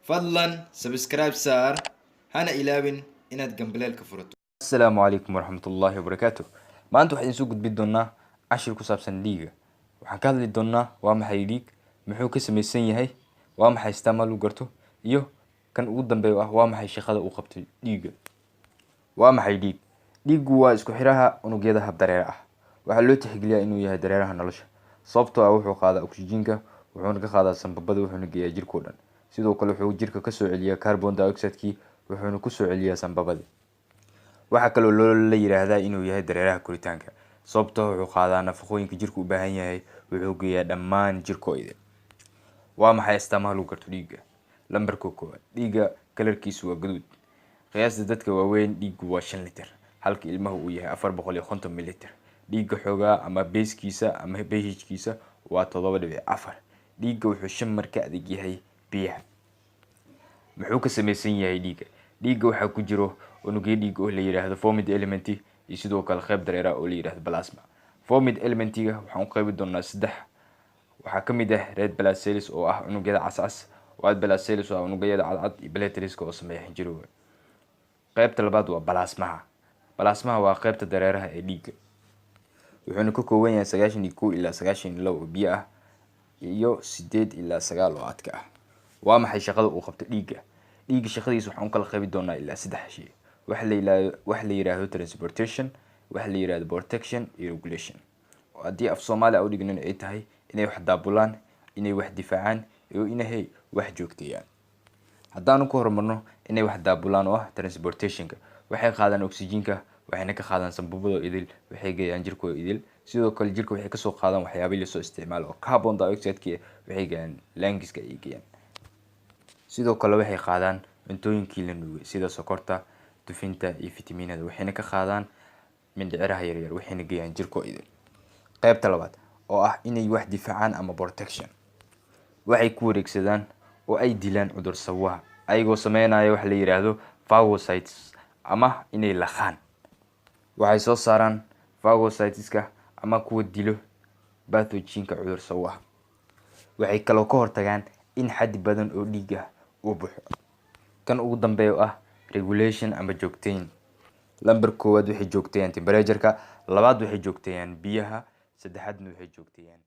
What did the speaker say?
fadlan subscribe saar hana ilaawin inaad gambaleelka furato. السلام عليكم ورحمة الله وبركاته. maanta waxaan soo gudbin doonaa cashir ku saabsan dhiigga. waxaan ka hadli doonaa waa maxay dhiig, muxuu ka samaysan yahay, waa maxay isticmaal uu garto, iyo kan ugu dambeeyo ah waa maxay shaqada uu qabto dhiigga. waa maxay dhiig? dhiiggu waa isku xiraha unugyada habdareere ah. waxaa loo tixgeliyaa inuu yahay dareeraha nolosha, sababtoo ah wuxuu qaadaa oksijiinka, wuxuuna ka qaadaa sanbabada, wuxuuna geeyaa jirka oo dhan. sidoo kale wuxuu jirka ka soo celiyaa carbon dioxide-kii, wuxuuna ku soo celiyaa sanbabada. waxaa kaloo la yiraahdaa inuu yahay dareeraha koritaanka, sababtoo wuxuu qaadaa nafaqooyinka jirku u baahan yahay, wuxuu geeyaa dhammaan jirkooda. waa maxay astaamaha lagu garto dhiigga? lambarka koowaad, dhiigga kalarkiisu waa gaduud. qiyaasta dadka waaweyn dhiiggu waa 5 litir, halka ilmaha uu yahay 450 mililitir. dhiigga xoogaa ama beeskiisa ama pH-kiisa waa 7.4. dhiigga wuxuu 5 mar ka adag yahay biyaha. muxuu ka samaysan yahay dhiigga? dhiigga waxaa ku jiro unugyo dhiig oo la yiraahdo formid element iyo sidoo kale qayb dareera oo la yiraahdo plasma. formid elementiga waxaan u qaybi doonaa 3. waxaa ka mid ah red blood cells oo ah unugyada cascas, white blood cells oo ah unugyada cadcad, iyo platelets oo sameeya xinjirowga. qaybta labaad waa plasmaha. plasmaha waa qaybta dareeraha ee dhiigga, wuxuuna ka kooban yahay 91 ilaa 92 oo biyo ah iyo 8 ilaa 9 oo adka ah. waa maxay shaqada uu qabto dhiigga? dhiigga shaqadiisa waxaan u kala qaybi doonaa ilaa 3 shay. waxa la yiraahdo transportation, waxa la yiraahdo protection iyo regulation. haddii af Soomaali u dhignan ay tahay inay wax daabulaan, inay wax difaacaan, iyo inay wax joogteeyaan. haddaan ku horumarno inay wax daabulaan oo ah transportationka, waxay qaadaan oksijiinka, waxayna ka qaadaan sanbabada idil, waxay geeyaan jirkooda idil. sidoo kale jirka waxay ka soo qaadaan waxyaabo la soo isticmaalo oo carbon dioxide-ka, waxay geeyaan lungs-ka ay geeyaan. sidoo kale waxay qaadaan cuntooyinkii la nuugay sida sokorta, dufinta iyo fitamiinada, waxayna ka qaadaan mindhiciraha yaryar, waxayna geeyaan jirkooda idil. qaybta labaad oo ah inay wax difaacaan ama protection, waxay ku wareegsadaan oo ay dilaan cudur sawaha ayagoo sameynaya wax la yiraahdo phagocytes ama inay laqaan. waxay soo saaraan phagocyteska ama kuwa dilo pathogenka cudur sawaha. waxay kaloo ka hortagaan in xaddi badan oo dhiig ah uu buuxo. kan ugu dambeeyo ah regulation ama joogteyn. lambar koowaad waxay joogteeyaan temperature-ka, labaad waxay joogteeyaan biyaha, saddexaadna waxay joogteeyaan